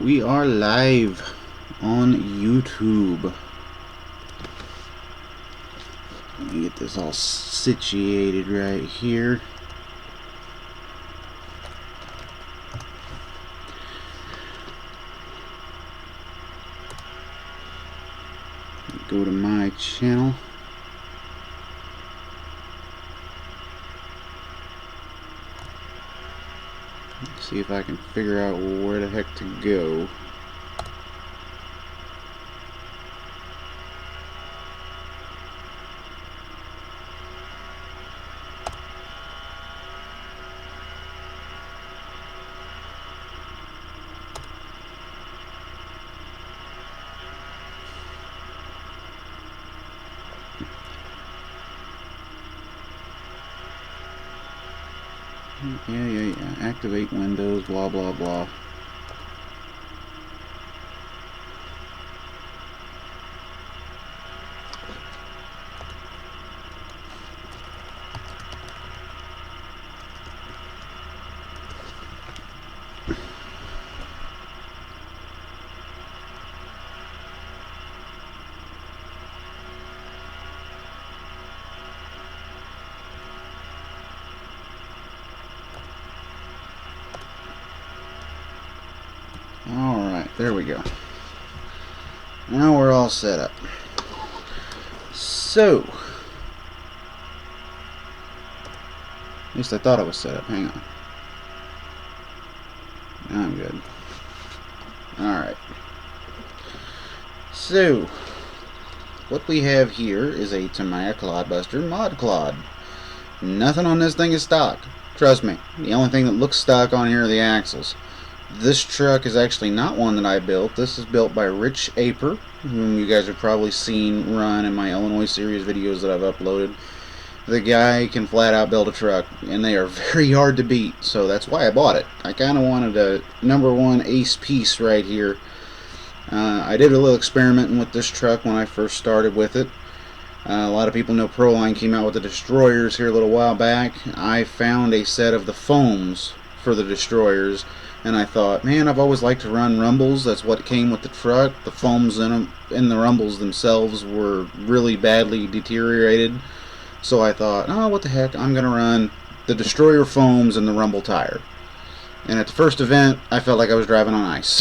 We are live on YouTube. Let me get this all situated right here. Go to my channel. See if I can figure out where the heck to go. Yeah. Activate Windows, blah, blah, blah. Alright, there we go. Now we're all set up. So, at least I thought it was set up. Hang on. Now I'm good. Alright. So, what we have here is a Tamiya Clod Buster mod Clod. Nothing on this thing is stock. Trust me. The only thing that looks stock on here are the axles. This truck is actually not one that I built. This is built by Rich Aper, whom you guys have probably seen run in my Illinois series videos that I've uploaded. The guy can flat out build a truck, and they are very hard to beat, so that's why I bought it. I kind of wanted a #1 ace piece right here. I did a little experimenting with this truck when I first started with it. A lot of people know Proline came out with the Destroyers here a little while back. I found a set of the foams for the Destroyers, and I thought, man, I've always liked to run rumbles. That's what came with the truck. The foams in the rumbles themselves were really badly deteriorated. So I thought, oh, what the heck, I'm going to run the Destroyer foams and the rumble tire. And at the first event, I felt like I was driving on ice.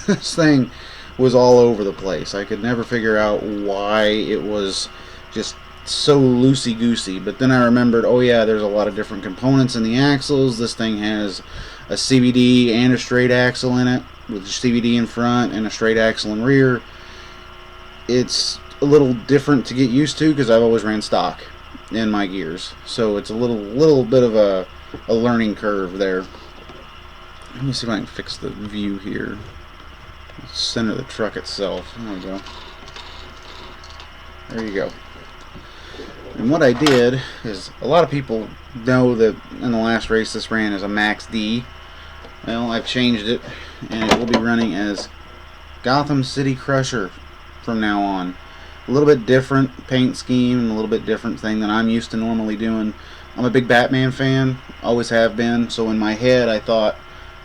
This thing was all over the place. I could never figure out why it was just so loosey-goosey. But then I remembered, oh yeah, there's a lot of different components in the axles. This thing has a CVD and a straight axle in it, with a CVD in front and a straight axle in rear. It's a little different to get used to because I've always ran stock in my gears, so it's a little bit of a learning curve there. Let me see if I can fix the view here. Center the truck itself. There we go. There you go. And what I did is, a lot of people know that in the last race this ran as a Max D. Well, I've changed it, and it will be running as Gotham City Crusher from now on. A little bit different paint scheme, a little bit different thing than I'm used to normally doing. I'm a big Batman fan, always have been, so in my head I thought,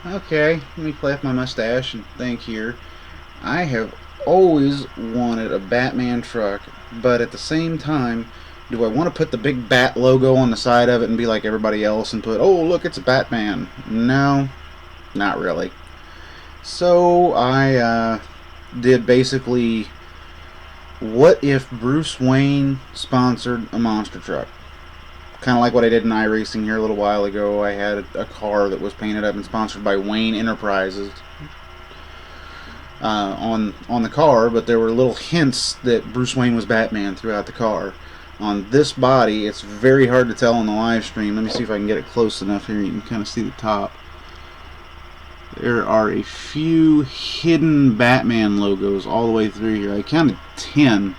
okay, let me play with my mustache and think here. I have always wanted a Batman truck, but at the same time, do I want to put the big bat logo on the side of it and be like everybody else and put, oh look, it's a Batman? No, not really. So I did basically, what if Bruce Wayne sponsored a monster truck? Kind of like what I did in iRacing here a little while ago. I had a car that was painted up and sponsored by Wayne Enterprises on the car, but there were little hints that Bruce Wayne was Batman throughout the car. On this body, it's very hard to tell on the live stream. Let me see if I can get it close enough here. You can kind of see the top. There are a few hidden Batman logos all the way through here. I counted 10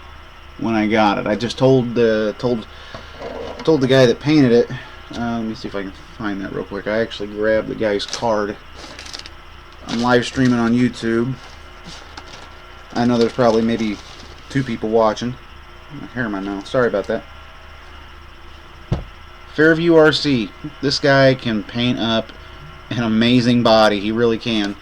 when I got it. I just told the guy that painted it. Let me see if I can find that real quick. I actually grabbed the guy's card. I'm live streaming on YouTube. I know there's probably maybe 2 people watching. My hair in my mouth. Sorry about that. Fairview RC. This guy can paint up an amazing body. He really can.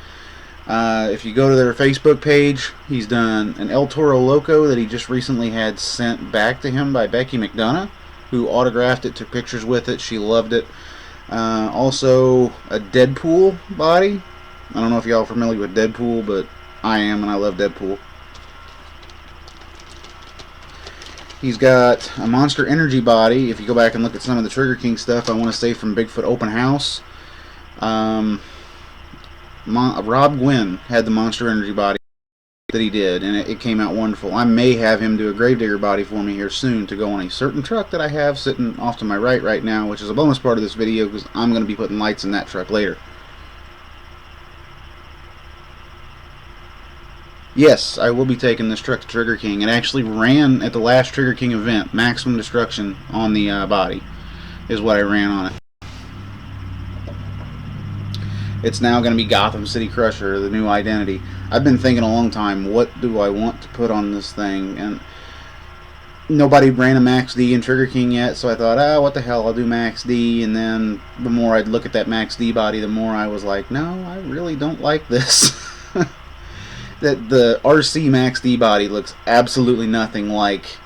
If you go to their Facebook page, he's done an El Toro Loco that he just recently had sent back to him by Becky McDonough, who autographed it, took pictures with it. She loved it. Also, a Deadpool body. I don't know if y'all are familiar with Deadpool, but I am, and I love Deadpool. He's got a Monster Energy body. If you go back and look at some of the Trigger King stuff, I want to say from Bigfoot Open House. Rob Gwynn had the Monster Energy body that he did, and it came out wonderful. I may have him do a Gravedigger body for me here soon to go on a certain truck that I have sitting off to my right now, which is a bonus part of this video because I'm going to be putting lights in that truck later. Yes, I will be taking this truck to Trigger King. It actually ran at the last Trigger King event. Maximum Destruction on the body is what I ran on it. It's now going to be Gotham City Crusher, the new identity. I've been thinking a long time, what do I want to put on this thing? And nobody ran a Max D in Trigger King yet, so I thought, what the hell, I'll do Max D. And then the more I'd look at that Max D body, the more I was like, no, I really don't like this. That the RC Max D body looks absolutely nothing like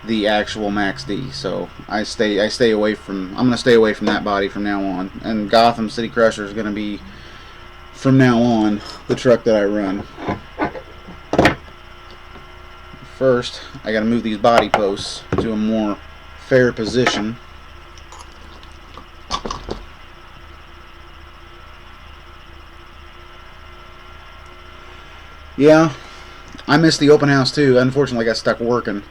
the actual Max D, so I'm gonna stay away from that body from now on. And Gotham City Crusher is gonna be from now on the truck that I run. First, I gotta move these body posts to a more fair position. Yeah, I missed the open house too. Unfortunately, I got stuck working.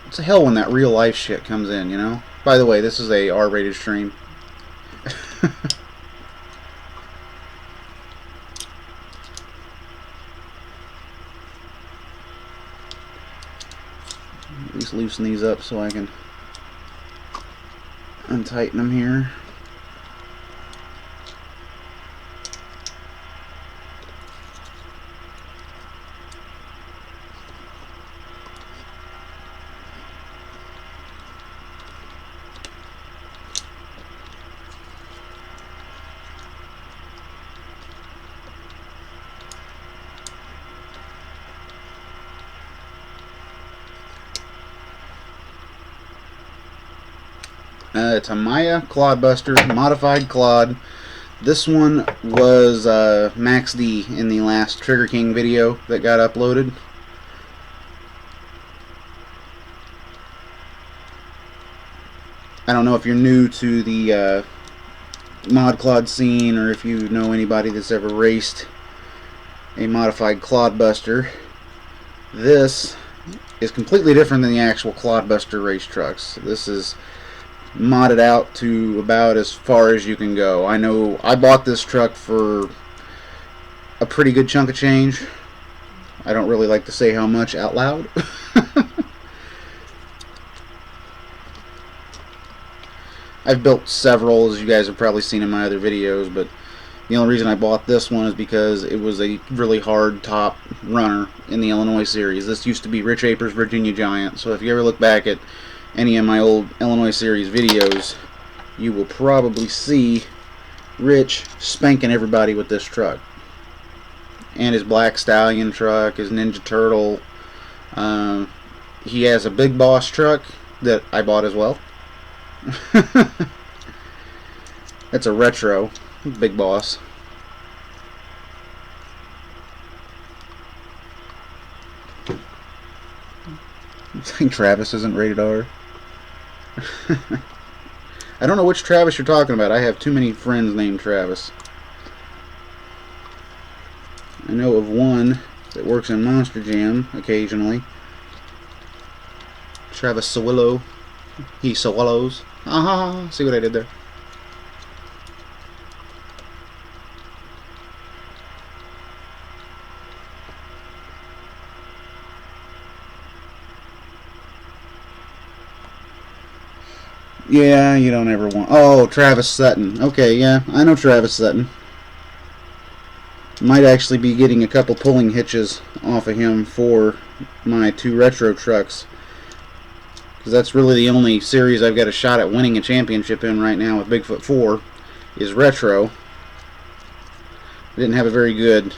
It's a hell when that real life shit comes in, you know? By the way, this is a R-rated stream. At least loosen these up so I can untighten them here. It's a Maya Clod Buster, modified Clod. This one was Max D in the last Trigger King video that got uploaded. I don't know if you're new to the mod Clod scene, or if you know anybody that's ever raced a modified Clod Buster. This is completely different than the actual Clod Buster race trucks. This is modded out to about as far as you can go. I know I bought this truck for a pretty good chunk of change. I don't really like to say how much out loud. I've built several, as you guys have probably seen in my other videos, but the only reason I bought this one is because it was a really hard top runner in the Illinois series. This used to be Rich Aper's Virginia Giant, so if you ever look back at any of my old Illinois series videos, you will probably see Rich spanking everybody with this truck. And his Black Stallion truck, his Ninja Turtle. He has a Big Boss truck that I bought as well. That's a retro Big Boss. I think Travis isn't rated R. I don't know which Travis you're talking about. I have too many friends named Travis. I know of one that works in Monster Jam occasionally. Travis Sawillo. He swallows. Aha! See what I did there? Yeah, you don't ever want... Oh, Travis Sutton. Okay, yeah, I know Travis Sutton. Might actually be getting a couple pulling hitches off of him for my 2 retro trucks. Because that's really the only series I've got a shot at winning a championship in right now with Bigfoot 4 is retro. I didn't have a very good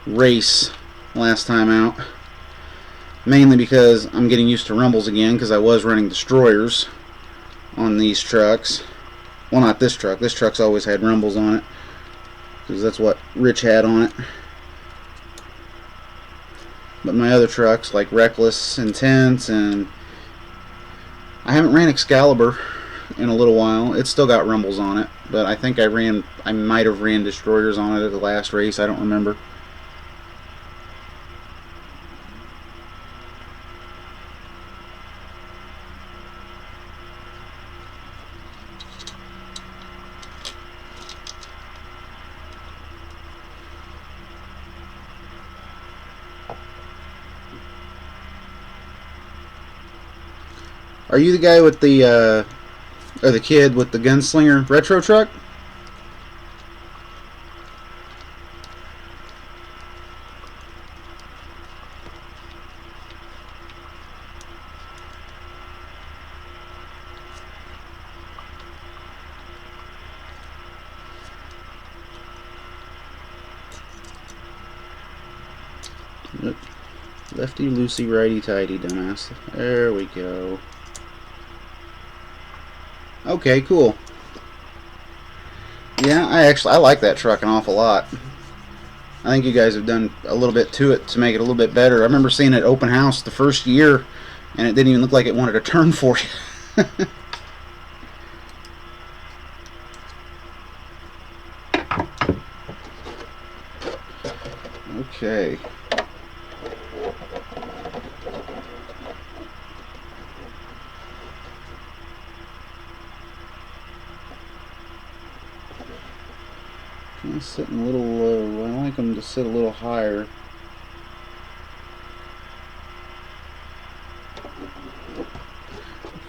race last time out. Mainly because I'm getting used to rumbles again, because I was running destroyers on these trucks. Well, not this truck. This truck's always had rumbles on it, because that's what Rich had on it. But my other trucks, like Reckless, Intense, and I haven't ran Excalibur in a little while. It's still got rumbles on it, but I think I might have ran destroyers on it at the last race. I don't remember. Are you the guy with the, or the kid with the gunslinger retro truck? Lefty loosey, righty tighty, dumbass. There we go. Okay, cool. Yeah, I like that truck an awful lot. I think you guys have done a little bit to it to make it a little bit better. I remember seeing it at open house the first year, and it didn't even look like it wanted to turn for you. Okay. Sitting a little low. I like them to sit a little higher.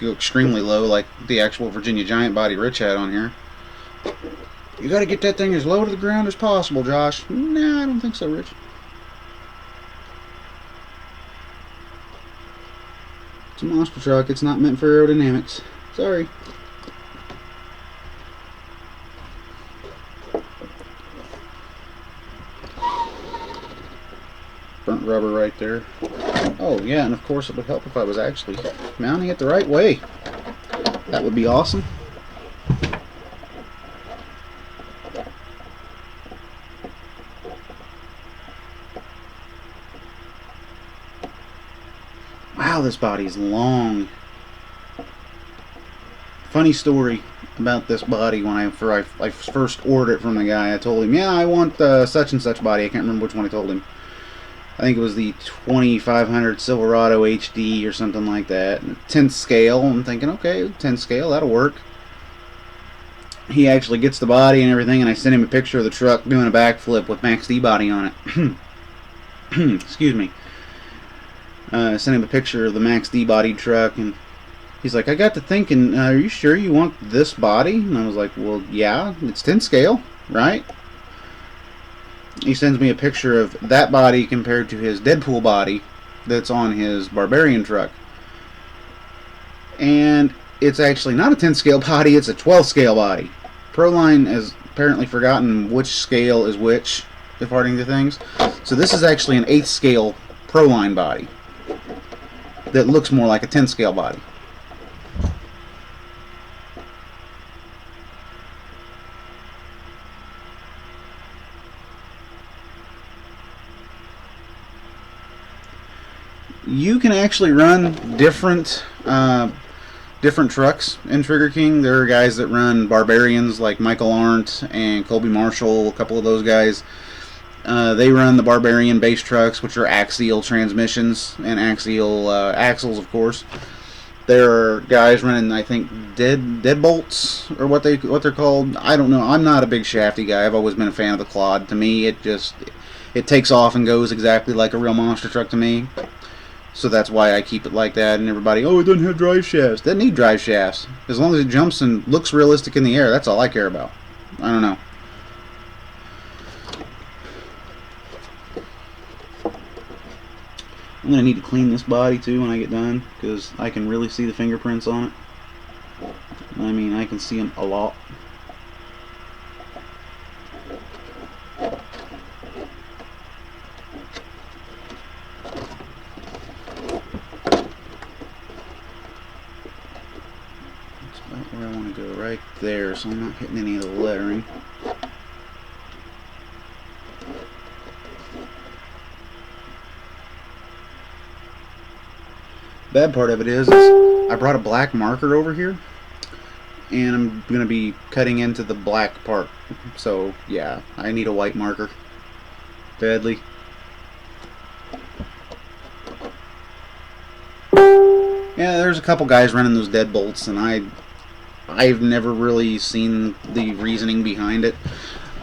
Go extremely low, like the actual Virginia Giant body Rich had on here. You got to get that thing as low to the ground as possible, Josh. Nah, I don't think so, Rich. It's a monster truck. It's not meant for aerodynamics. Sorry. Burnt rubber right there. Oh yeah, and of course it would help if I was actually mounting it the right way. That would be awesome. Wow, this body's long. Funny story about this body. When I first ordered it from the guy, I told him, yeah, I want such and such body. I can't remember which one I told him. I think it was the 2500 Silverado HD or something like that. 10th scale. I'm thinking, okay, 10th scale, that'll work. He actually gets the body and everything, and I sent him a picture of the truck doing a backflip with Max D body on it. Excuse me. I sent him a picture of the Max D body truck, and he's like, I got to thinking, are you sure you want this body? And I was like, well, yeah, it's 10 scale, right? He sends me a picture of that body compared to his Deadpool body that's on his Barbarian truck. And it's actually not a 10 scale body, it's a 12 scale body. Proline has apparently forgotten which scale is which, according to things. So this is actually an 8th scale Proline body that looks more like a 10 scale body. You can actually run different trucks in Trigger King. There are guys that run Barbarians like Michael Arndt and Colby Marshall, a couple of those guys. They run the Barbarian base trucks, which are axial transmissions and axial axles, of course. There are guys running, I think, deadbolts, or what they're called. I don't know. I'm not a big shafty guy. I've always been a fan of the Clod. To me, it takes off and goes exactly like a real monster truck to me. So that's why I keep it like that. And everybody, oh, it doesn't have drive shafts. It doesn't need drive shafts. As long as it jumps and looks realistic in the air, that's all I care about. I don't know. I'm going to need to clean this body too when I get done, because I can really see the fingerprints on it. I mean, I can see them a lot. there, so I'm not hitting any of the lettering. Bad part of it is I brought a black marker over here, and I'm going to be cutting into the black part. So, yeah, I need a white marker. Badly. Yeah, there's a couple guys running those deadbolts, and I've never really seen the reasoning behind it.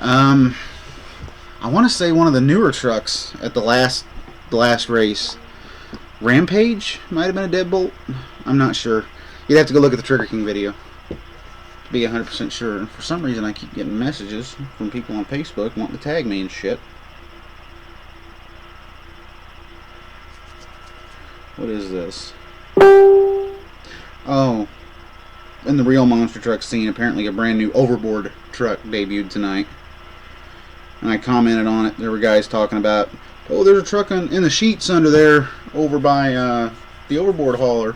I want to say one of the newer trucks at the last race, Rampage, might have been a deadbolt. I'm not sure. You'd have to go look at the Trigger King video to be 100% sure. For some reason, I keep getting messages from people on Facebook wanting to tag me and shit. What is this? Oh, in the real monster truck scene, apparently a brand new Overboard truck debuted tonight. And I commented on it. There were guys talking about, oh, there's a truck in the sheets under there over by the Overboard hauler.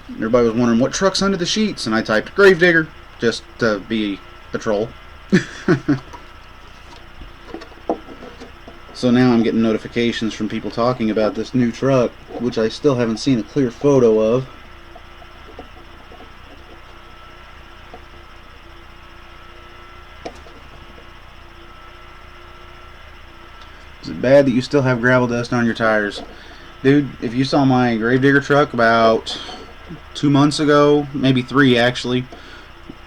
Everybody was wondering what truck's under the sheets, and I typed Gravedigger just to be a troll. So now I'm getting notifications from people talking about this new truck, which I still haven't seen a clear photo of. Is it bad that you still have gravel dust on your tires? Dude, if you saw my Gravedigger truck about 2 months ago, maybe 3 actually,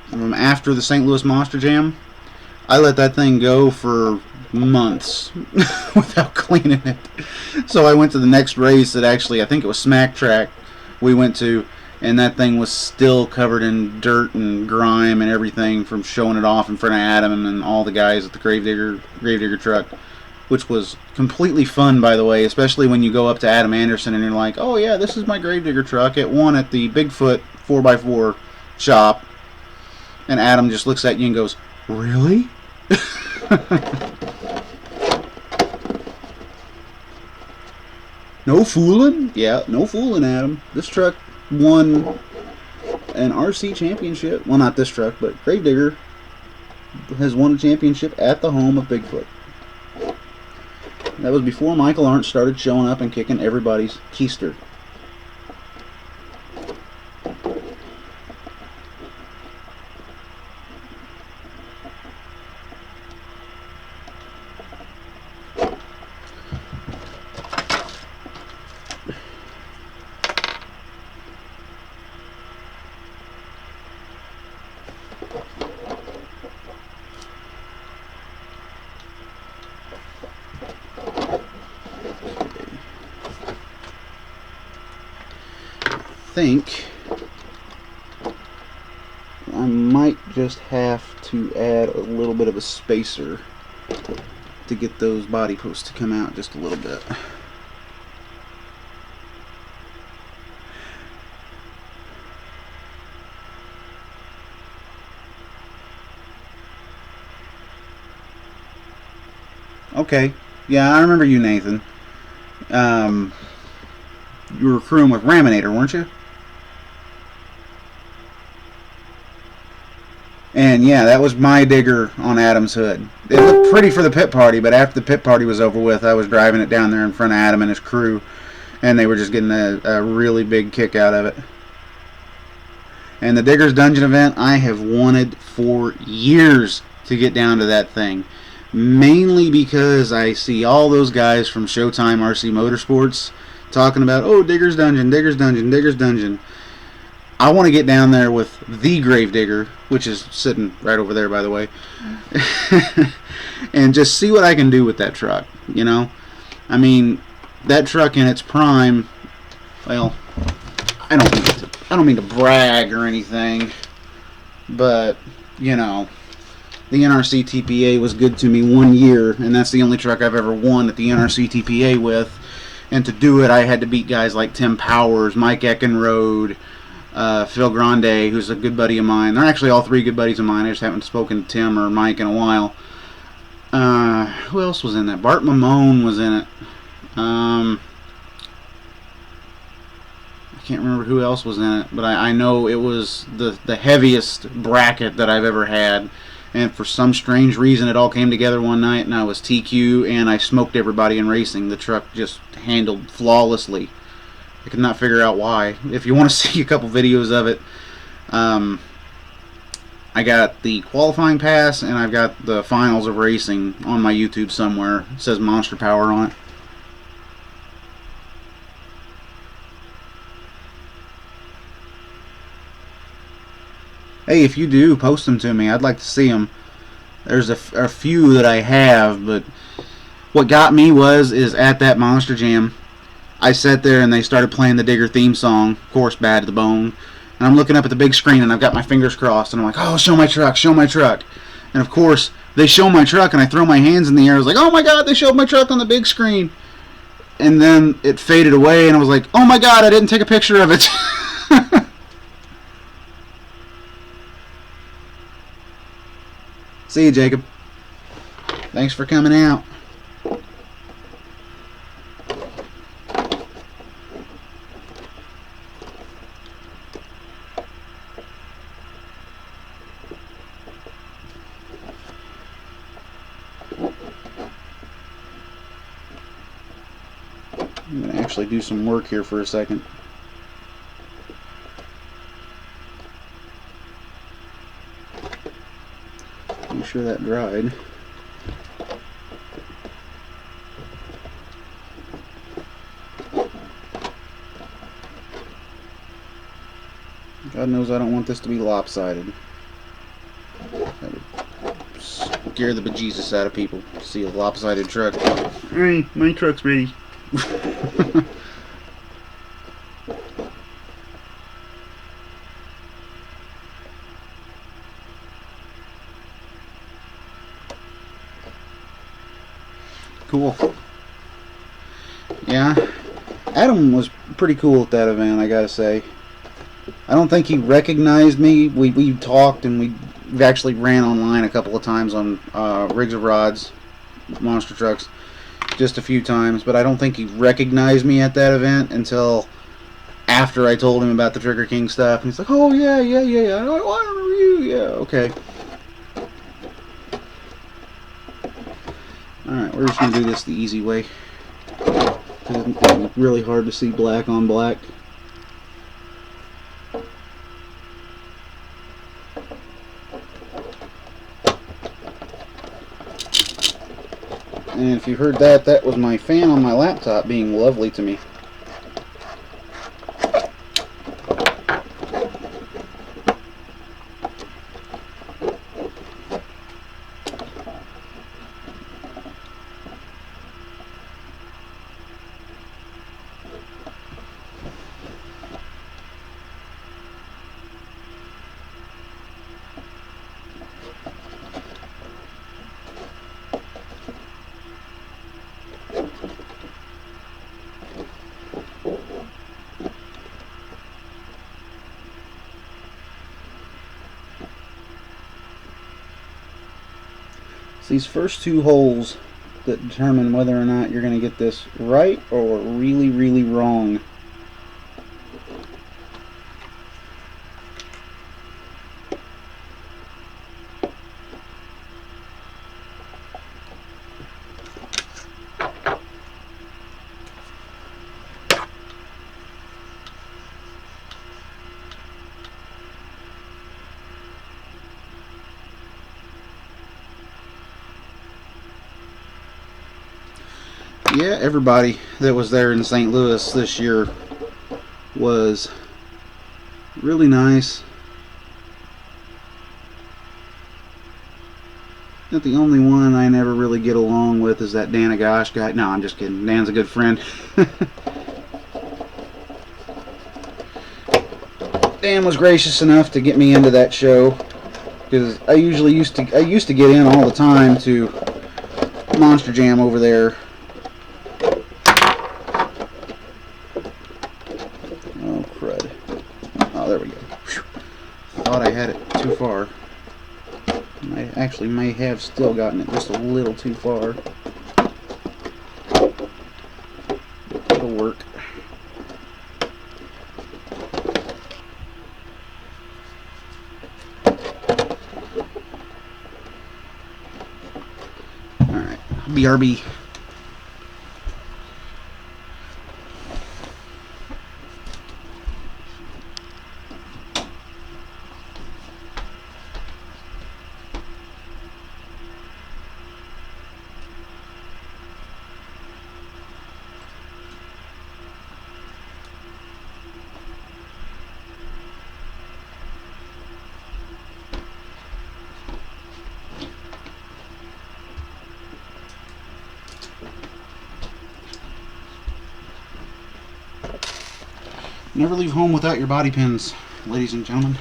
from after the St. Louis Monster Jam, I let that thing go for months without cleaning it. So I went to the next race that actually, I think it was Smack Track we went to, and that thing was still covered in dirt and grime and everything from showing it off in front of Adam and all the guys at the Gravedigger truck, which was completely fun, by the way, especially when you go up to Adam Anderson and you're like, oh yeah, this is my Gravedigger truck. It won at the Bigfoot 4x4 shop. And Adam just looks at you and goes, really? No fooling? Yeah, no fooling, Adam. This truck won an RC championship. Well, not this truck, but Gravedigger has won a championship at the home of Bigfoot. That was before Michael Arndt started showing up and kicking everybody's keister. I think I might just have to add a little bit of a spacer to get those body posts to come out just a little bit. Okay, yeah, I remember you, Nathan. You were crewing with Raminator, weren't you? And yeah, that was my digger on Adam's hood. It looked pretty for the pit party, but after the pit party was over with, I was driving it down there in front of Adam and his crew, and they were just getting a really big kick out of it. And the Diggers Dungeon event, I have wanted for years to get down to that thing. Mainly because I see all those guys from Showtime RC Motorsports talking about, oh, Diggers Dungeon, Diggers Dungeon, Diggers Dungeon. I want to get down there with the Gravedigger, which is sitting right over there, by the way, and just see what I can do with that truck, you know? I mean, that truck in its prime, well, I don't mean to brag or anything, but, you know, the NRC TPA was good to me 1 year, and that's the only truck I've ever won at the NRC TPA with. And to do it, I had to beat guys like Tim Powers, Mike Eckenrode, Phil Grande, who's a good buddy of mine. They're actually all 3 good buddies of mine. I just haven't spoken to Tim or Mike in a while. Who else was in that? Bart Mamone was in it. can't remember who else was in it, but I know it was the heaviest bracket that I've ever had. And for some strange reason, it all came together one night, and I was TQ, and I smoked everybody in racing. The truck just handled flawlessly. I could not figure out why. If you want to see a couple videos of it, I got the qualifying pass, and I've got the finals of racing on my YouTube somewhere. It says Monster Power on it. Hey, if you do, post them to me. I'd like to see them. There's a few that I have, but what got me is at that Monster Jam, I sat there and they started playing the Digger theme song, of course, Bad to the Bone. And I'm looking up at the big screen and I've got my fingers crossed and I'm like, oh, show my truck, show my truck. And of course, they show my truck and I throw my hands in the air. I was like, oh my God, they showed my truck on the big screen. And then it faded away and I was like, oh my God, I didn't take a picture of it. See you, Jacob. Thanks for coming out. I'm going to actually do some work here for a second. Make sure that dried. God knows I don't want this to be lopsided. That would scare the bejesus out of people to see a lopsided truck. Hey, my truck's ready. Cool. Yeah, Adam was pretty cool at that event, I gotta say. I don't think he recognized me. We talked and we've actually ran online a couple of times on Rigs of Rods, monster trucks, just a few times, but I don't think he recognized me at that event until after I told him about the Trigger King stuff. And he's like, oh yeah. I remember you. Yeah, okay. Alright, we're just going to do this the easy way. It's really hard to see black on black. And if you heard that, that was my fan on my laptop being lovely to me. These first two holes that determine whether or not you're going to get this right or really, really wrong. Yeah, everybody that was there in St. Louis this year was really nice. Not the only one I never really get along with is that Dan Agash guy. No, I'm just kidding. Dan's a good friend. Dan was gracious enough to get me into that show because I used to get in all the time to Monster Jam over there. Oh crud! Oh, there we go. Whew. Thought I had it too far. I actually may have still gotten it just a little too far. It'll work. BRB. Never leave home without your body pins, ladies and gentlemen.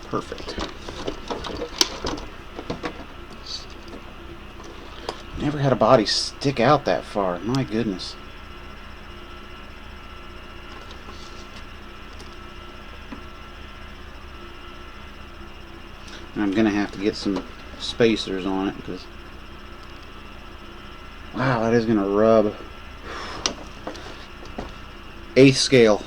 Perfect. Never had a body stick out that far. My goodness. And I'm gonna have to get some spacers on it because, wow, that is gonna rub. 8th scale.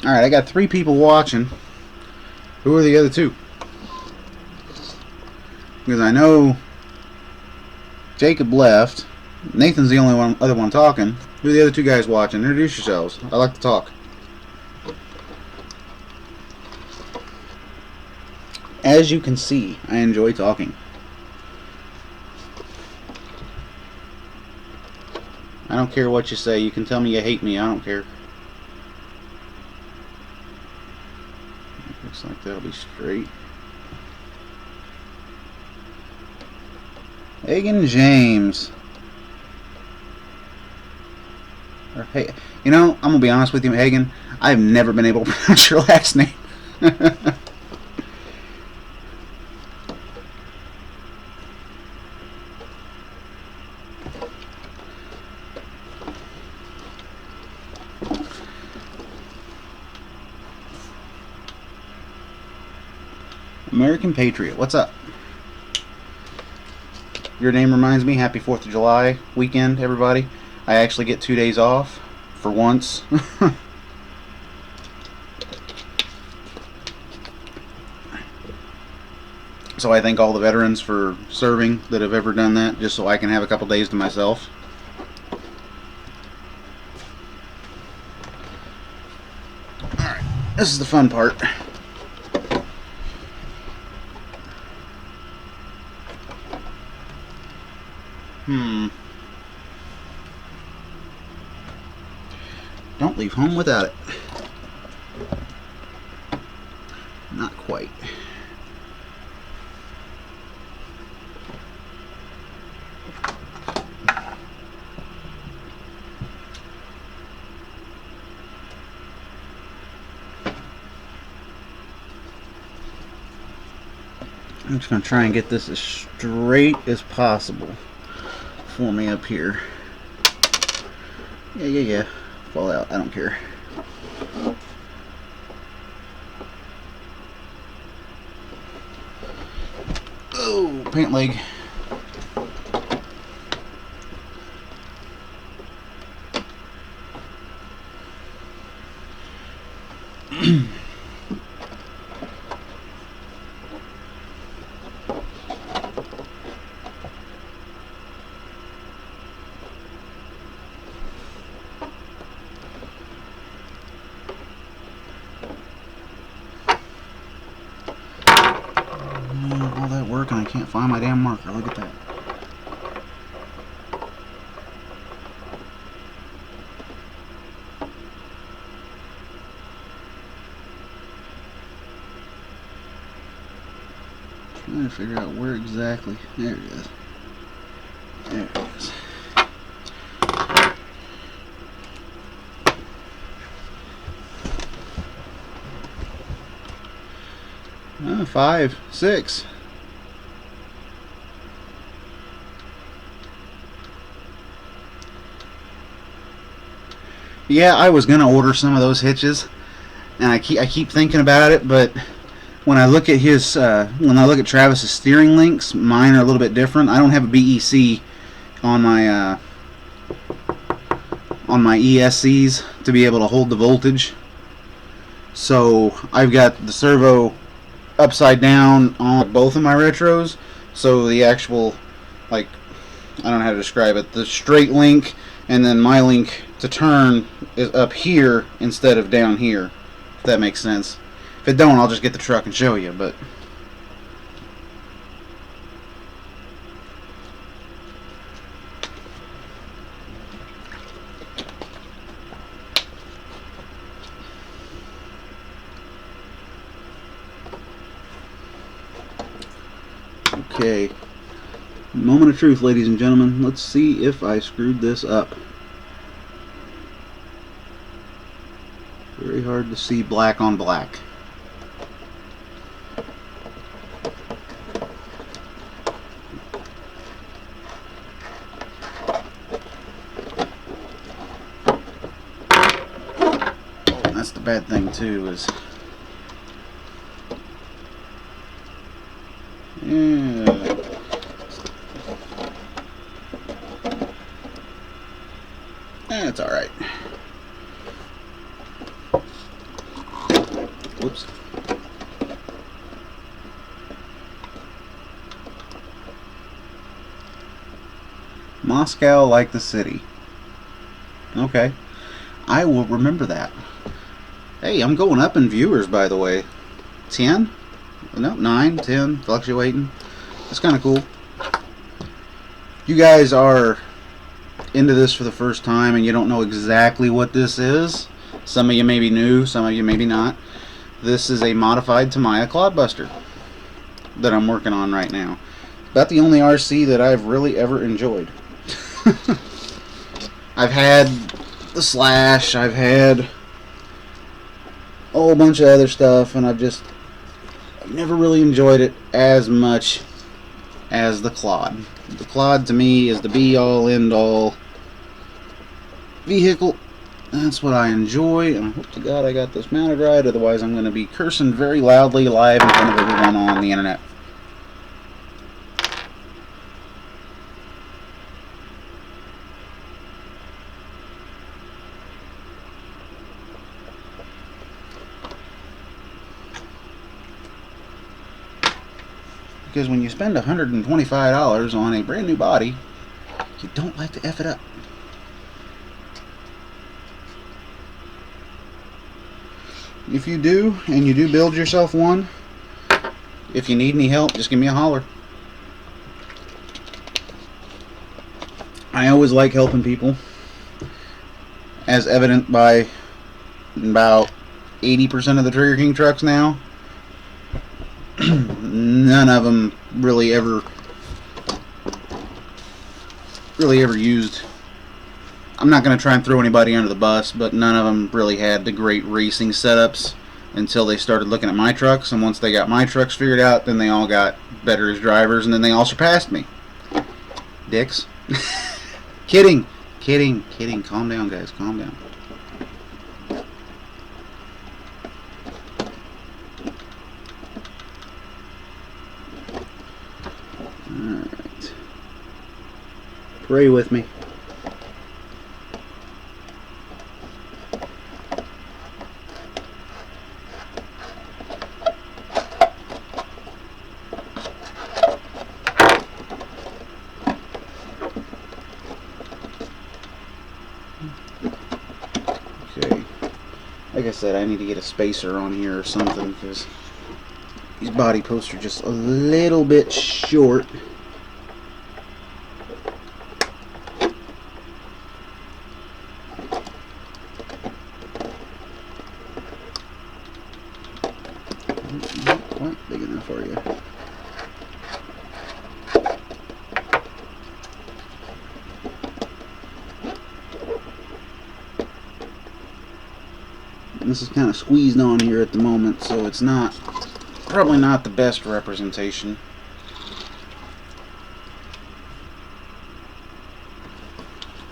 Alright, I got 3 people watching. Who are the other 2? Because I know Jacob left. Nathan's the only other one talking. Who are the other 2 guys watching? Introduce yourselves. I like to talk. As you can see, I enjoy talking. I don't care what you say. You can tell me you hate me. I don't care. Looks like that'll be straight. Hagen James. Or, hey, you know, I'm gonna be honest with you, Hagen. I've never been able to pronounce your last name. American Patriot, what's up? Your name reminds me, happy 4th of July weekend, everybody. I actually get 2 days off, for once. So I thank all the veterans for serving that have ever done that, just so I can have a couple days to myself. Alright, this is the fun part. Don't leave home without it. Not quite. I'm just going to try and get this as straight as possible for me up here. Yeah. Fall out. I don't care. Oh, pant leg. All that work and I can't find my damn marker. Look at that. Trying to figure out where exactly. There it is. There it is. 5, 6. Yeah, I was gonna order some of those hitches, and I keep thinking about it, but when I look at his when I look at Travis's steering links, mine are a little bit different. I don't have a BEC on my ESCs to be able to hold the voltage, so I've got the servo upside down on both of my retros, so the actual, like, I don't know how to describe it, the straight link and then my link to turn is up here instead of down here, if that makes sense. If it don't, I'll just get the truck and show you, but okay. Moment of truth, ladies and gentlemen. Let's see if I screwed this up. Very hard to see black on black. That's the bad thing too, is that's all right. Whoops. Moscow like the city. Okay. I will remember that. Hey, I'm going up in viewers, by the way. 10? No, 9, 10, fluctuating. That's kind of cool. You guys are into this for the first time and you don't know exactly what this is. Some of you may be new, some of you maybe not. This is a modified Tamiya Clod Buster that I'm working on right now. About the only RC that I've really ever enjoyed. I've had the Slash, I've had a whole bunch of other stuff, and I've never really enjoyed it as much as the Clod. The Clod to me is the be-all, end-all vehicle. That's what I enjoy, and I hope to God I got this mounted right, otherwise I'm going to be cursing very loudly live in front of everyone on the internet. Because when you spend $125 on a brand new body, you don't like to F it up. If you do, and you do build yourself one, if you need any help, just give me a holler. I always like helping people, as evident by about 80% of the Trigger King trucks now. None of them really ever used. I'm not going to try and throw anybody under the bus, but none of them really had the great racing setups until they started looking at my trucks. And once they got my trucks figured out, then they all got better as drivers, and then they all surpassed me. Dicks. Kidding. Kidding. Kidding. Calm down, guys. Calm down. Alright. Pray with me. Okay. Like I said, I need to get a spacer on here or something, because these body posts are just a little bit short. Not quite big enough for you. This is kind of squeezed on here at the moment, so it's not Probably not the best representation.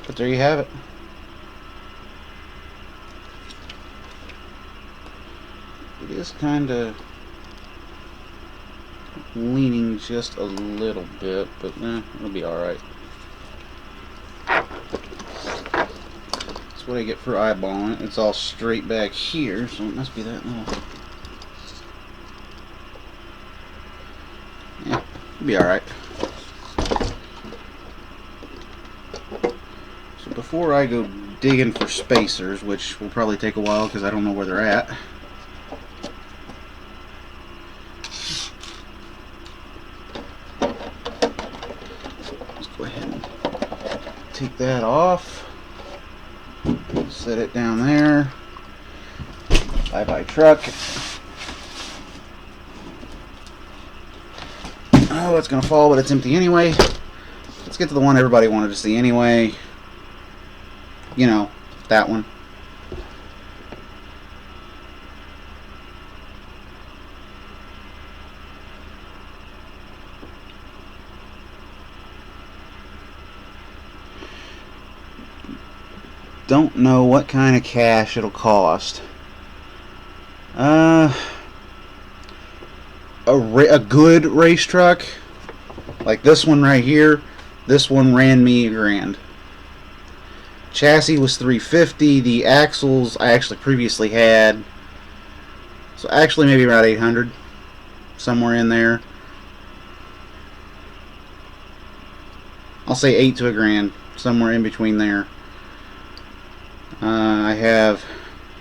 But there you have it. It is kind of leaning just a little bit, but it'll be alright. That's what I get for eyeballing it. It's all straight back here, so it must be that little. Yeah, it'll be alright. So before I go digging for spacers, which will probably take a while because I don't know where they're at, take that off, set it down there. Bye bye truck. Oh, it's gonna fall, but it's empty anyway. Let's get to the one everybody wanted to see anyway. You know, that one. Don't know what kind of cash it'll cost. A good race truck, like this one right here, this one ran me $1,000. Chassis was $350. The axles I actually previously had, so actually maybe about $800, somewhere in there. I'll say $8 to $1,000, somewhere in between there. I have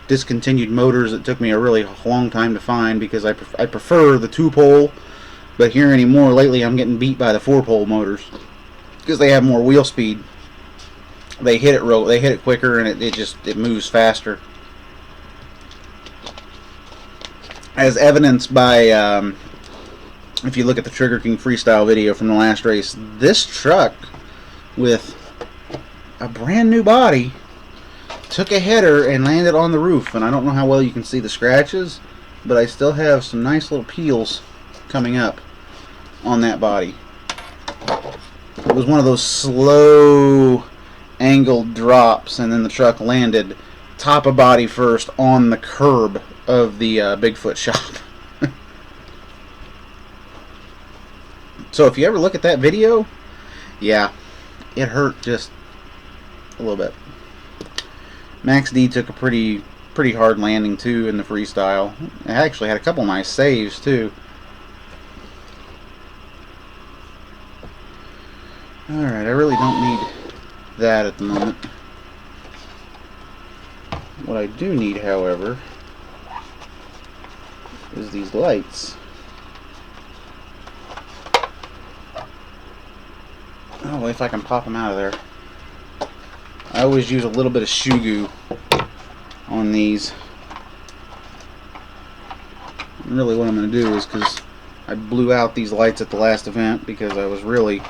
discontinued motors that took me a really long time to find because I prefer the 2-pole, but here anymore lately I'm getting beat by the 4-pole motors because they have more wheel speed. They hit it quicker, and it moves faster. As evidenced by if you look at the Trigger King freestyle video from the last race, this truck with a brand new body took a header and landed on the roof, and I don't know how well you can see the scratches, but I still have some nice little peels coming up on that body. It was one of those slow angled drops, and then the truck landed top of body first on the curb of the Bigfoot shop. So if you ever look at that video, yeah, it hurt just a little bit. Max D took a pretty hard landing too in the freestyle. It actually had a couple nice saves too. Alright, I really don't need that at the moment. What I do need, however, is these lights. Oh, if I can pop them out of there. I always use a little bit of shoe goo on these. And really what I'm going to do is, because I blew out these lights at the last event because I was really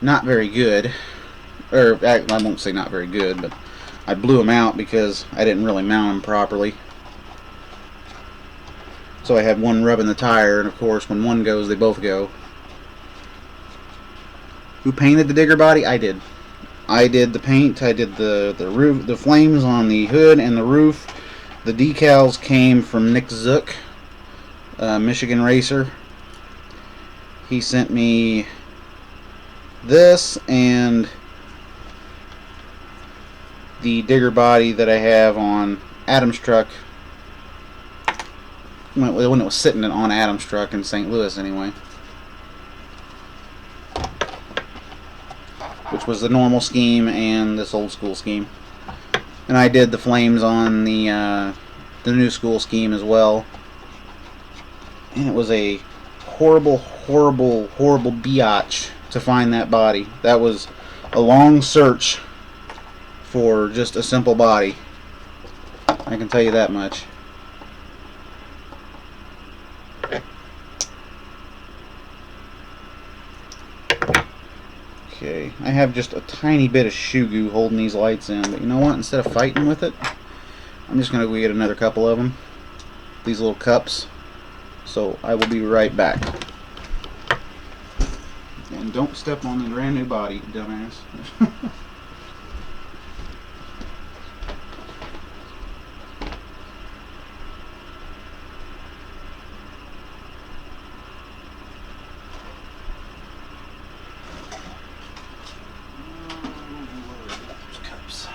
not very good. Or, I won't say not very good, but I blew them out because I didn't really mount them properly. So I had one rubbing the tire, and of course when one goes, they both go. Who painted the digger body? I did. I did the paint. I did the roof, the flames on the hood and the roof. The decals came from Nick Zook, Michigan racer. He sent me this and the digger body that I have on Adam's truck when it was sitting on Adam's truck in St. Louis anyway, which was the normal scheme and this old school scheme. And I did the flames on the new school scheme as well. And it was a horrible, horrible, horrible biatch to find that body. That was a long search for just a simple body. I can tell you that much. Okay, I have just a tiny bit of shoe goo holding these lights in, but you know what? Instead of fighting with it, I'm just going to go get another couple of them. these little cups. So I will be right back. And don't step on the brand new body, dumbass. Cups.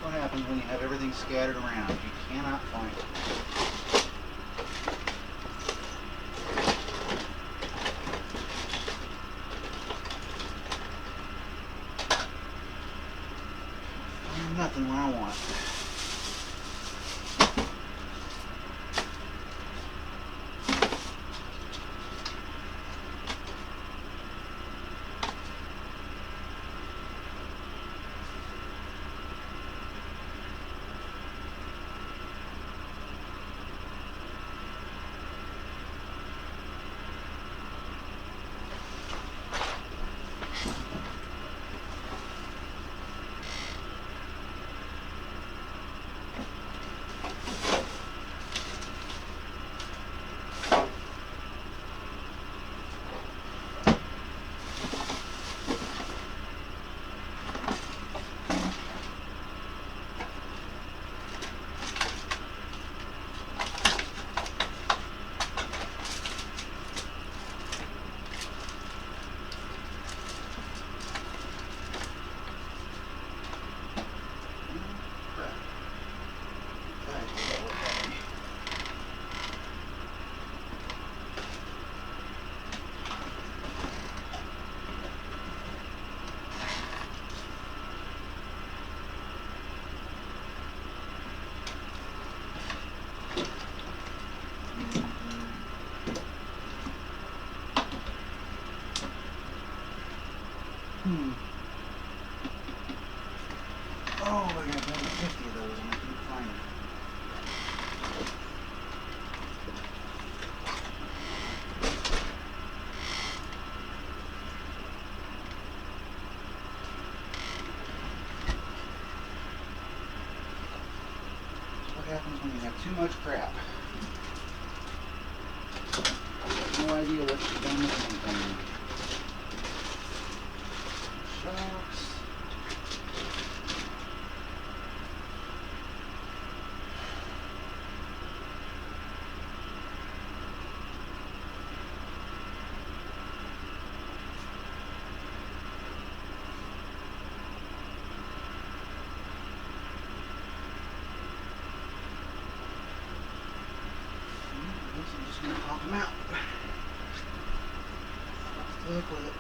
What happens when you have everything scattered around. You cannot find it. Find nothing where I want. Oh, I got 50 of those and I couldn't find them. That's what happens when you have too much crap. No idea what you've done with anything. Shocks. I'm just going to pop them out. Stick with it.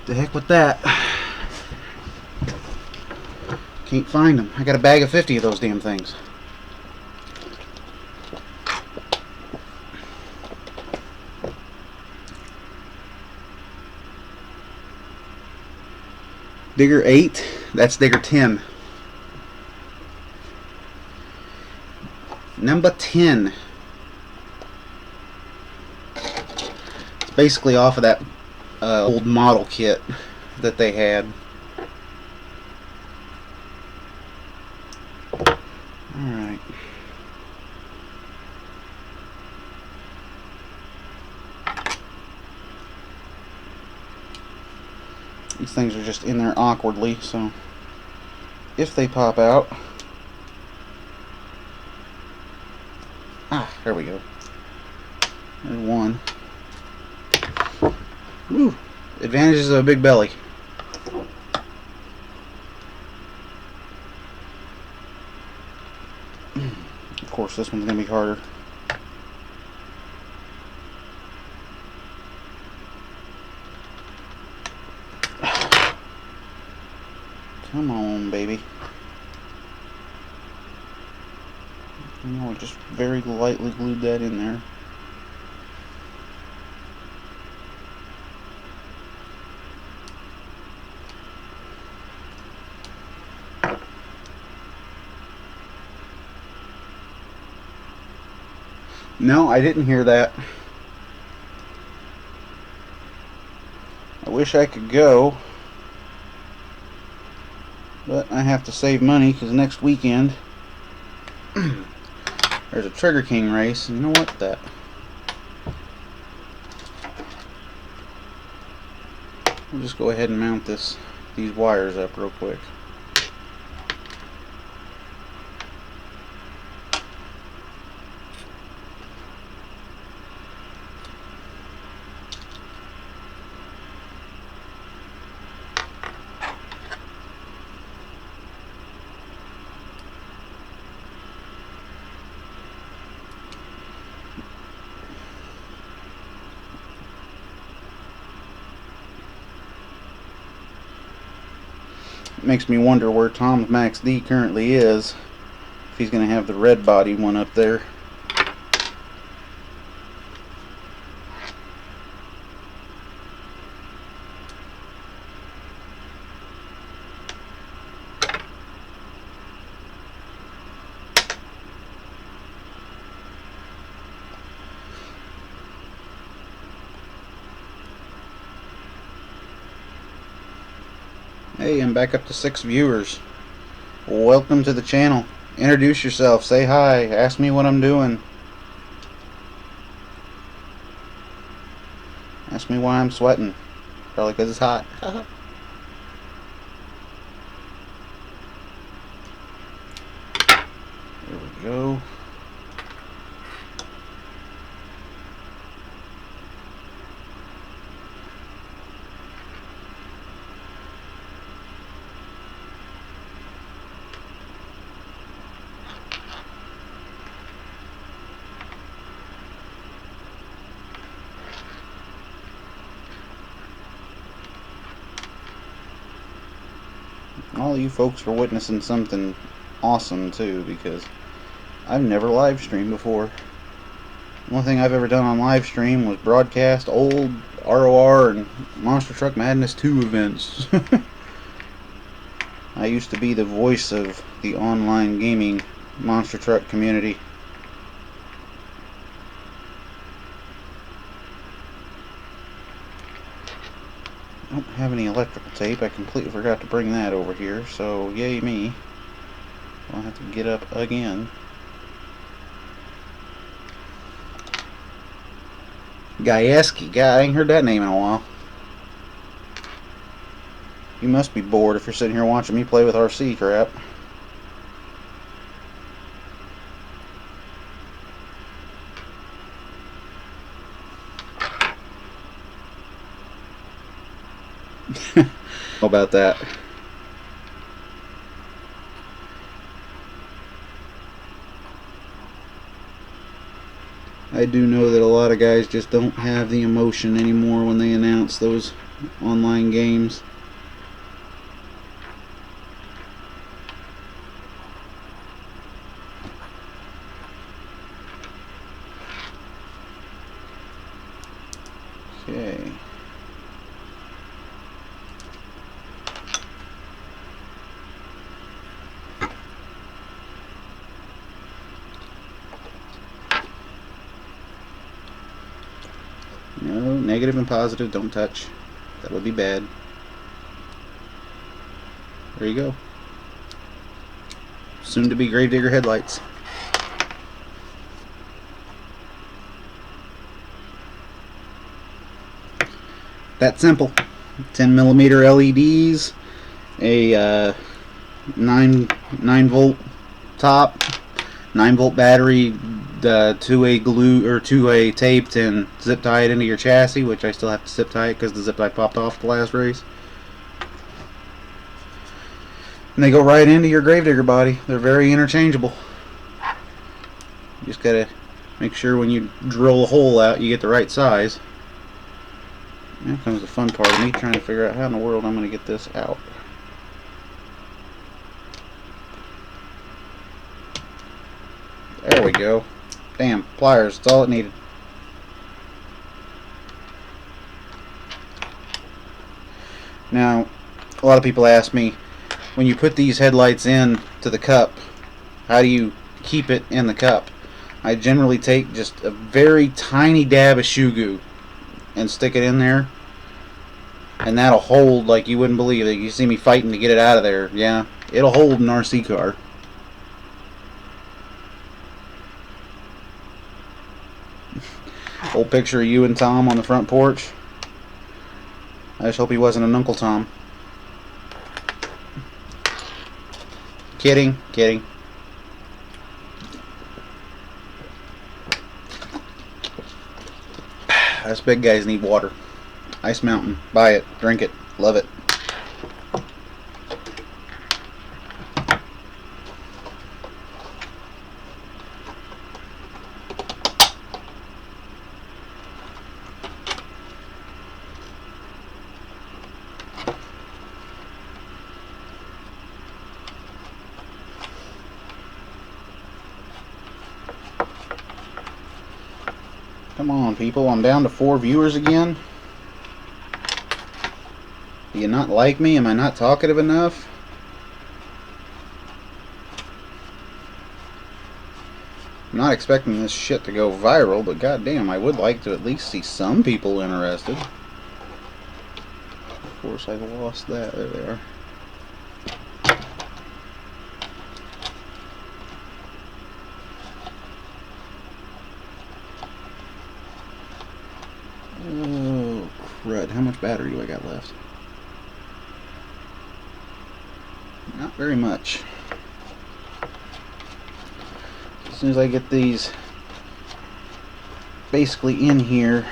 The heck with that. Can't find them. I got a bag of 50 of those damn things. Digger 8, that's Digger 10. Number 10. It's basically off of that old model kit that they had. Alright. These things are just in there awkwardly, so if they pop out... Ah, there we go. There's one. Woo! Advantages of a big belly. Of course, this one's going to be harder. Come on, baby. I just very lightly glued that in there. No, I didn't hear that. I wish I could go, but I have to save money because next weekend there's a Trigger King race. And you know what? I'll just go ahead and mount these wires up real quick. It makes me wonder where Tom's Max D currently is, if he's going to have the red body one up there. Hey, I'm back up to 6 viewers. Welcome to the channel. Introduce yourself, say hi, ask me what I'm doing. Ask me why I'm sweating. Probably because it's hot. There we go. All you folks are witnessing something awesome too, because I've never live streamed before. The only thing I've ever done on live stream was broadcast old ROR and Monster Truck Madness 2 events. I used to be the voice of the online gaming monster truck community. I don't have any electrical tape. I completely forgot to bring that over here, so yay me. I'll have to get up again. Gieski, I ain't heard that name in a while. You must be bored if you're sitting here watching me play with RC crap. How about that? I do know that a lot of guys just don't have the emotion anymore when they announce those online games. Okay. No, negative and positive don't touch. That would be bad. There you go. Soon to be Gravedigger headlights. That simple. 10mm LEDs, a 9 volt top, 9 volt battery, to a taped and zip tie it into your chassis, which I still have to zip tie it because the zip tie popped off the last race. And they go right into your Gravedigger body. They're very interchangeable. You just gotta make sure when you drill a hole out you get the right size. Now comes the fun part of me trying to figure out how in the world I'm going to get this out. There we go. Damn, pliers, that's all it needed. Now, a lot of people ask me, when you put these headlights in to the cup, how do you keep it in the cup? I generally take just a very tiny dab of shoe goo and stick it in there, and that'll hold like you wouldn't believe it. You see me fighting to get it out of there. Yeah, it'll hold an RC car. Old picture of you and Tom on the front porch. I just hope he wasn't an Uncle Tom. Kidding, kidding. Us big guys need water. Ice Mountain. Buy it. Drink it. Love it. Come on, people. I'm down to 4 viewers again. Do you not like me? Am I not talkative enough? I'm not expecting this shit to go viral, but goddamn, I would like to at least see some people interested. Of course, I lost that. There they are. Oh, crud. How much battery do I got left? Not very much. As soon as I get these basically in here,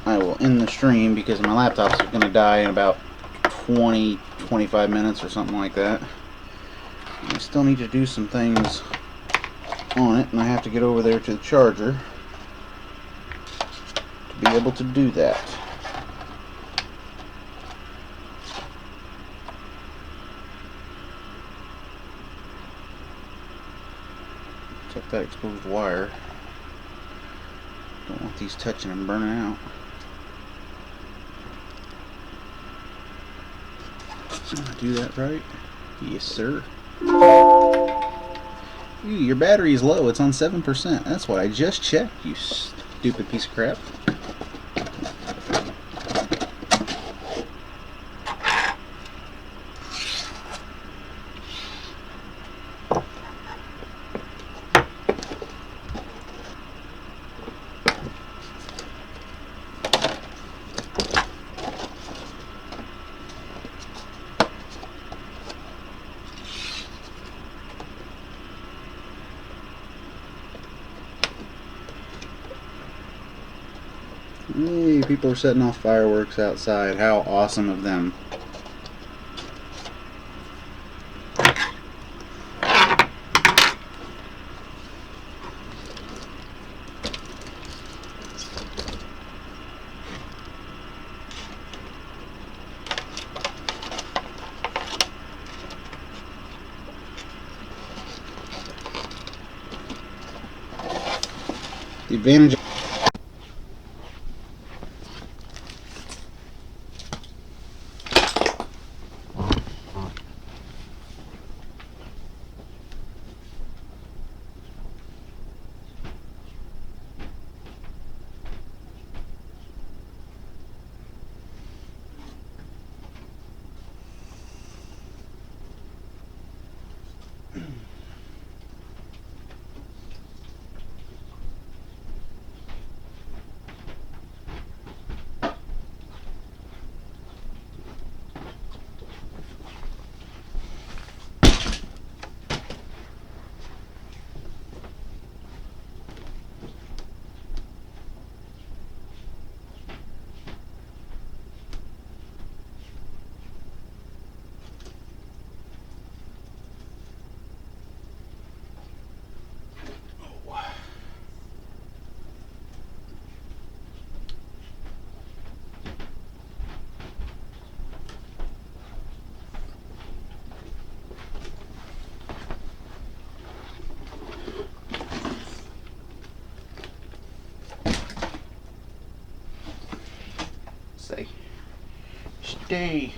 I will end the stream because my laptop's going to die in about 20-25 minutes or something like that. I still need to do some things on it, and I have to get over there to the charger to be able to do that. Check that exposed wire. Don't want these touching and burning out. Did I do that right? Yes, sir. Ooh, your battery is low. It's on 7%. That's what I just checked, you stupid piece of crap. Hey, people are setting off fireworks outside. How awesome of them. The advantage. day.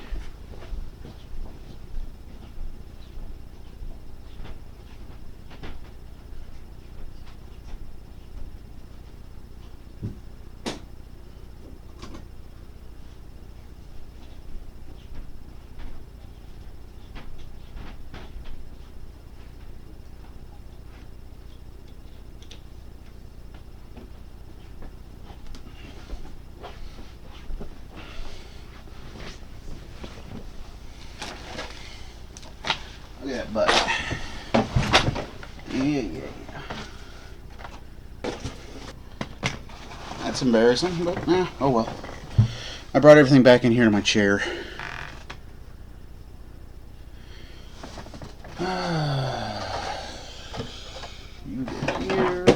Look at that butt. Yeah. That's embarrassing, but oh well. I brought everything back in here to my chair. You go here.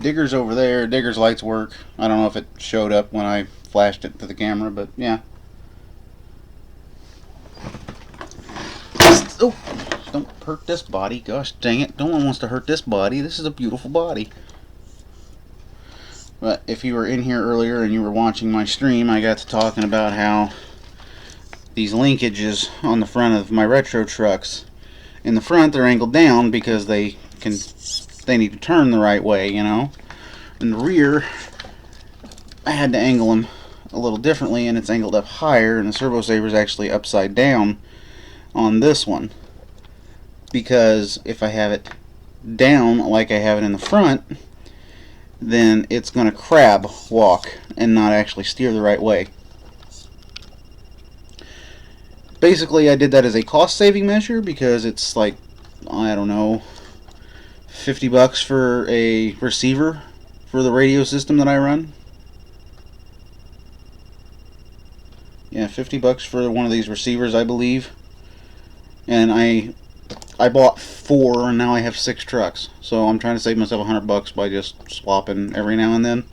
Digger's over there. Digger's lights work. I don't know if it showed up when I flashed it to the camera, but yeah. Oh, don't hurt this body. Gosh dang it. No one wants to hurt this body. This is a beautiful body. But if you were in here earlier and you were watching my stream, I got to talking about how these linkages on the front of my retro trucks, in the front they're angled down because they need to turn the right way, you know. In the rear, I had to angle them a little differently, and it's angled up higher, and the servo saver is actually upside down on this one, because if I have it down like I have it in the front, then it's going to crab walk and not actually steer the right way. Basically, I did that as a cost-saving measure because it's like, I don't know, $50 for a receiver for the radio system that I run. Yeah, $50 for one of these receivers, I believe. And I bought 4, and now I have 6 trucks. So I'm trying to save myself $100 by just swapping every now and then.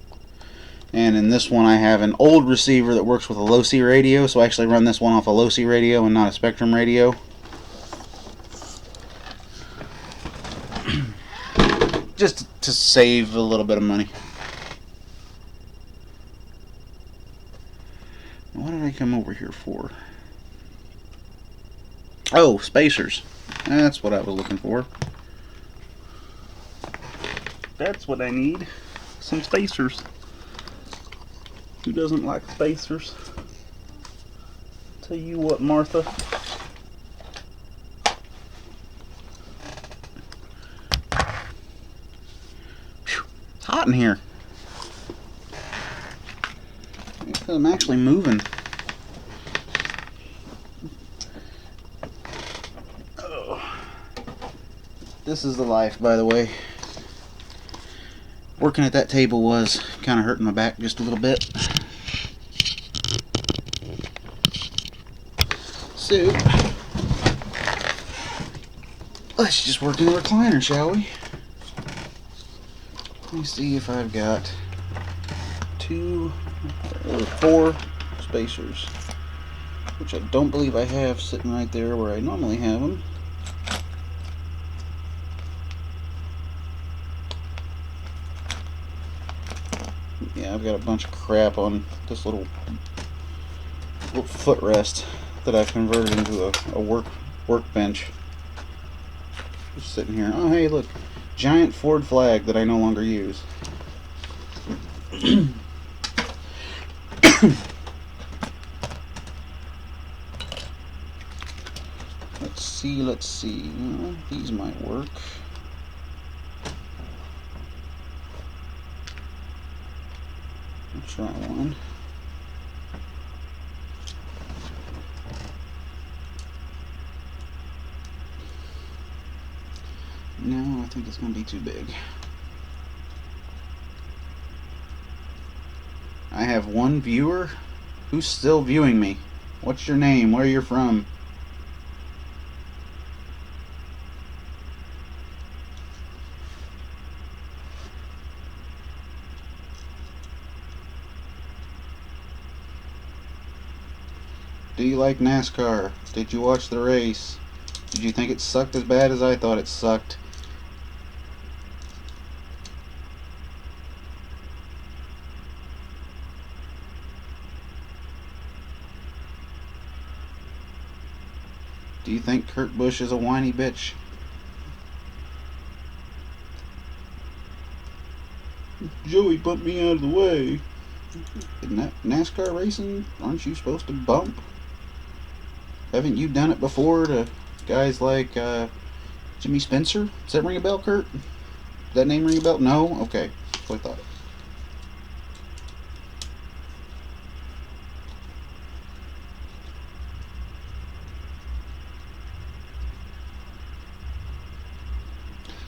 And in this one, I have an old receiver that works with a low-C radio, so I actually run this one off a low-C radio and not a Spectrum radio. Just to save a little bit of money. What did I come over here for? Oh, spacers. That's what I was looking for. That's what I need. Some spacers. Who doesn't like spacers? Tell you what, Martha. Whew, it's hot in here. I'm actually moving. Oh. This is the life, by the way. Working at that table was kind of hurting my back just a little bit. So, let's just work in the recliner, shall we? Let me see if I've got 2 or 4 spacers, which I don't believe I have sitting right there where I normally have them. Yeah, I've got a bunch of crap on this little footrest that I've converted into a workbench. Just sitting here. Oh, hey, look, giant Ford flag that I no longer use. Let's see. Well, these might work. I'll try one. No, I think it's going to be too big. I have 1 viewer. Who's still viewing me? What's your name? Where you're from? Do you like NASCAR? Did you watch the race? Did you think it sucked as bad as I thought it sucked? Do you think Kurt Busch is a whiny bitch? Joey bumped me out of the way. Isn't that NASCAR racing? Aren't you supposed to bump? Haven't you done it before to guys like Jimmy Spencer? Does that ring a bell, Kurt? Does that name ring a bell? No? Okay. That's what I thought.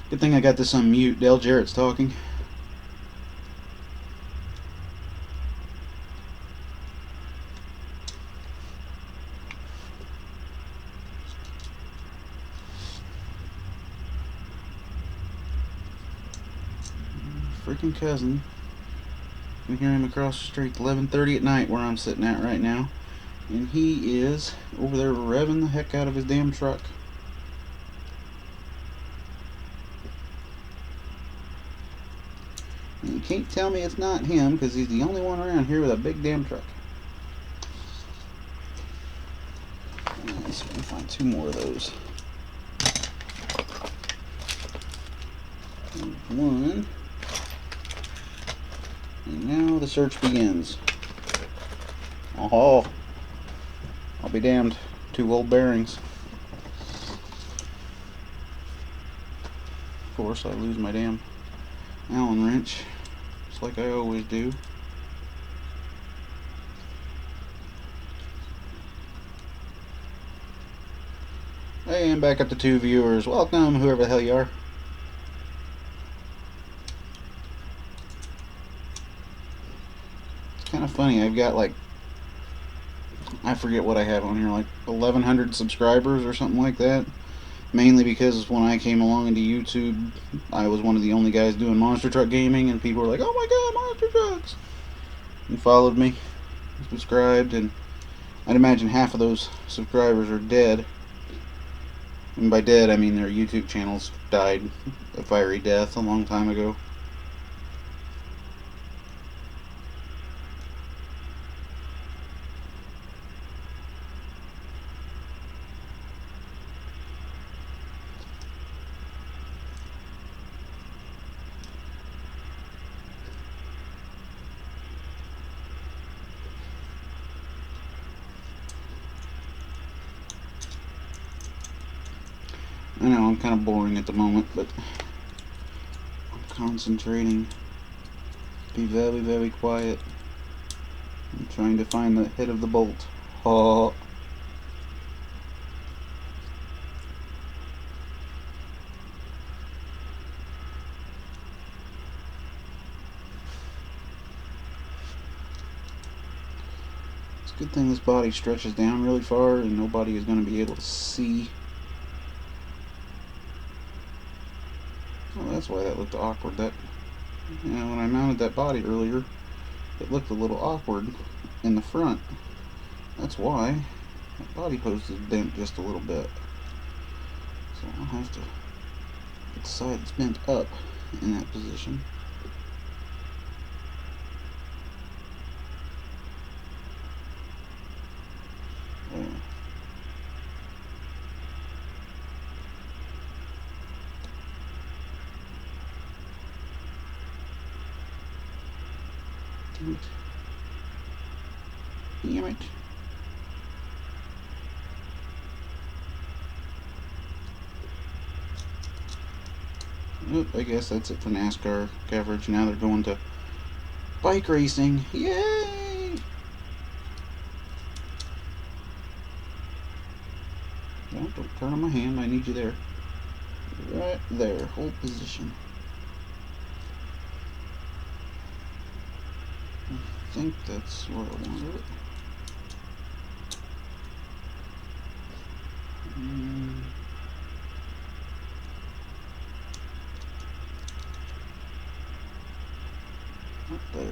Good thing I got this on mute. Dale Jarrett's talking. Freaking cousin. We hear him across the street, 11:30 at night, where I'm sitting at right now, and he is over there revving the heck out of his damn truck. And you can't tell me it's not him, because he's the only one around here with a big damn truck. Let's see if we can find 2 more of those. There's 1. And now the search begins. Oh, I'll be damned. 2 old bearings. Of course, I lose my damn Allen wrench, just like I always do. Hey, I'm back up to 2 viewers. Welcome, whoever the hell you are. It's kind of funny. I've got like, I forget what I have on here, like 1,100 subscribers or something like that. Mainly because when I came along into YouTube, I was one of the only guys doing monster truck gaming, and people were like, "Oh my god, monster trucks!" and followed me, subscribed, and I'd imagine half of those subscribers are dead. And by dead, I mean their YouTube channels died a fiery death a long time ago. I know I'm kind of boring at the moment, but I'm concentrating. Be very, very quiet. I'm trying to find the head of the bolt. Oh. It's a good thing this body stretches down really far and nobody is going to be able to see. Well, that's why that looked awkward. That, you know, when I mounted that body earlier, it looked a little awkward in the front. That's why that body post is bent just a little bit. So I'll have to get the side that's bent up in that position. There. Damn it. Oop, I guess that's it for NASCAR coverage. Now they're going to bike racing. Yay! Don't turn on my hand. I need you there. Right there. Hold position. I think that's where I wanted it. Up there.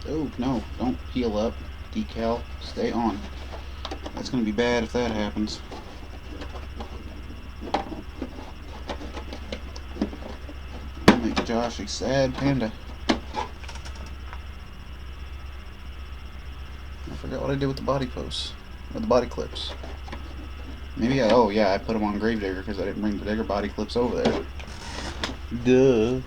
Oh, no, don't peel up. Decal, stay on. That's going to be bad if that happens. Josh, a sad panda. I forgot what I did with the body posts. Or the body clips. Maybe oh yeah, I put them on Gravedigger because I didn't bring the digger body clips over there. Duh.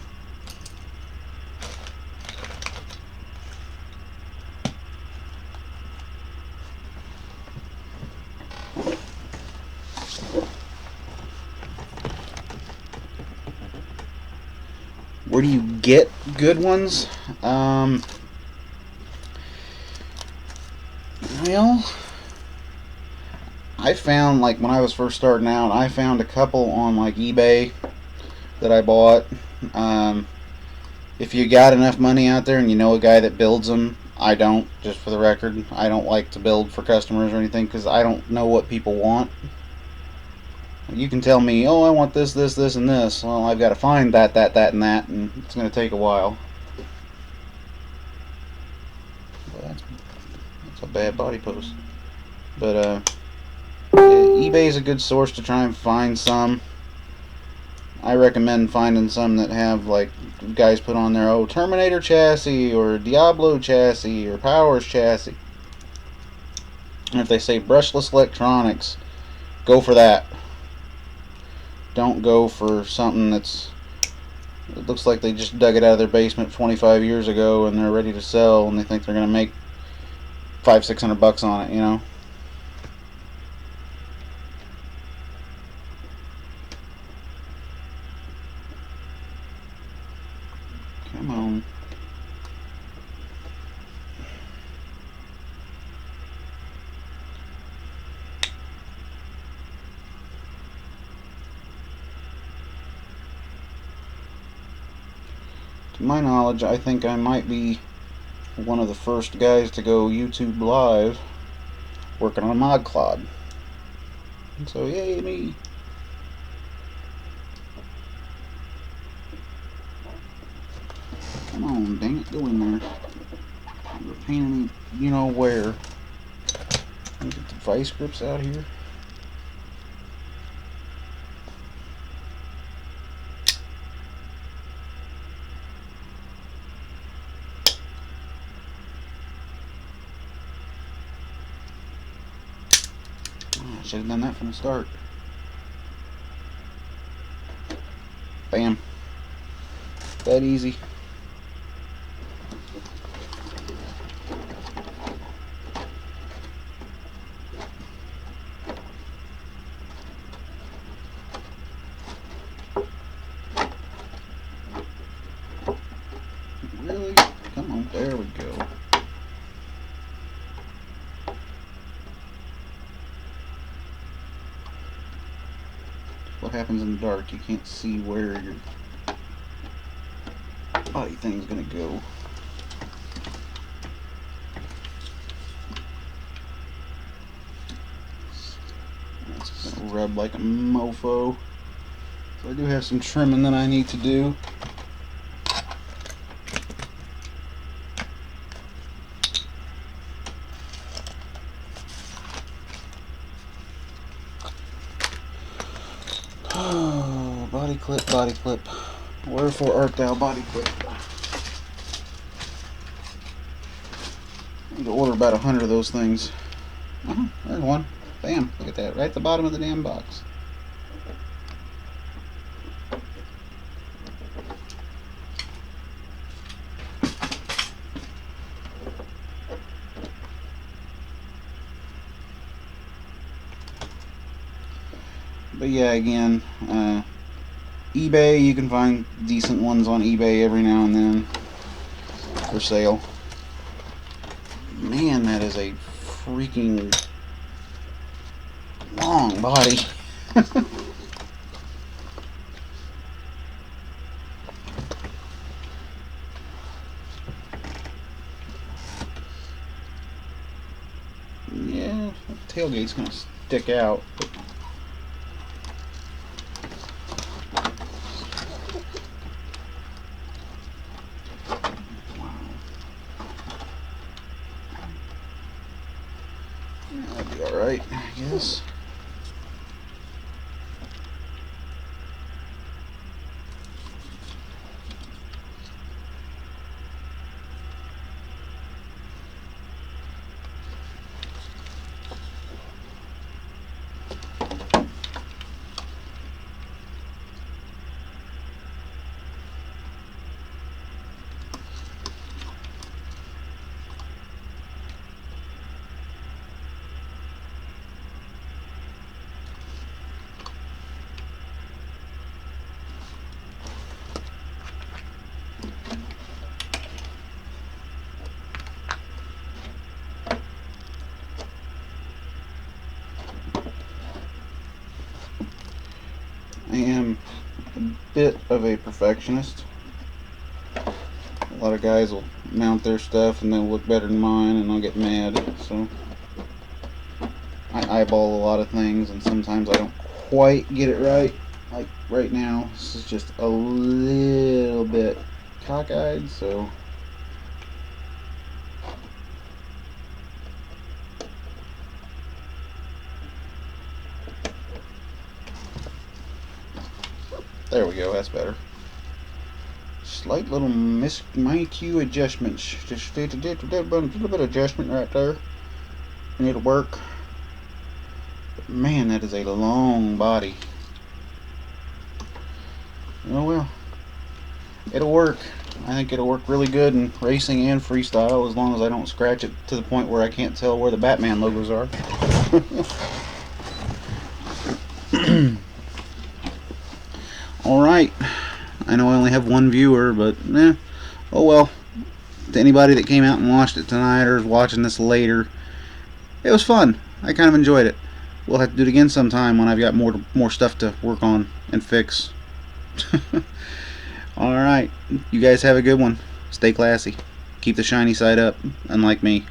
Where do you get good ones? Well, I found, like, when I was first starting out, I found a couple on, like, eBay that I bought. If you got enough money out there and you know a guy that builds them, I don't, just for the record. I don't like to build for customers or anything because I don't know what people want. You can tell me, oh, I want this, this, this, and this. Well, I've got to find that, that, that, and that, and it's going to take a while. Well, that's a bad body post. But, eBay is a good source to try and find some. I recommend finding some that have, like, guys put on there, oh, Terminator chassis, or Diablo chassis, or Powers chassis. And if they say brushless electronics, go for that. Don't go for something it looks like they just dug it out of their basement 25 years ago and they're ready to sell and they think they're going to make $500-600 on it, you know. Come on. To my knowledge, I think I might be one of the first guys to go YouTube live working on a mod clod. And so, yay me. Come on, dang it, go in there. You're a pain in the, you know where. Let me get the vice grips out here. I should have done that from the start. Bam. That easy. Really? Come on, there we go. What happens in the dark? You can't see where your body thing's gonna go. That's gonna rub like a mofo. So I do have some trimming that I need to do. Oh, body clip, body clip. Wherefore art thou, body clip? I need to order about 100 of those things. There's one. Bam, look at that, right at the bottom of the damn box. But yeah, again, eBay, you can find decent ones on eBay every now and then for sale. Man, that is a freaking long body. Yeah, the tailgate's gonna stick out. But that'd be alright, I guess. bit of a perfectionist. A lot of guys will mount their stuff and they'll look better than mine, and I'll get mad. So I eyeball a lot of things, and sometimes I don't quite get it right. Like right now, this is just a little bit cockeyed, so there we go, that's better. Slight little my-cue adjustments. Just a little bit of adjustment right there, and it'll work. But man, that is a long body. Oh well, it'll work. I think it'll work really good in racing and freestyle, as long as I don't scratch it to the point where I can't tell where the Batman logos are. Alright, I know I only have one viewer, but oh well. To anybody that came out and watched it tonight or is watching this later, it was fun. I kind of enjoyed it. We'll have to do it again sometime when I've got more stuff to work on and fix. Alright, you guys have a good one. Stay classy. Keep the shiny side up, unlike me.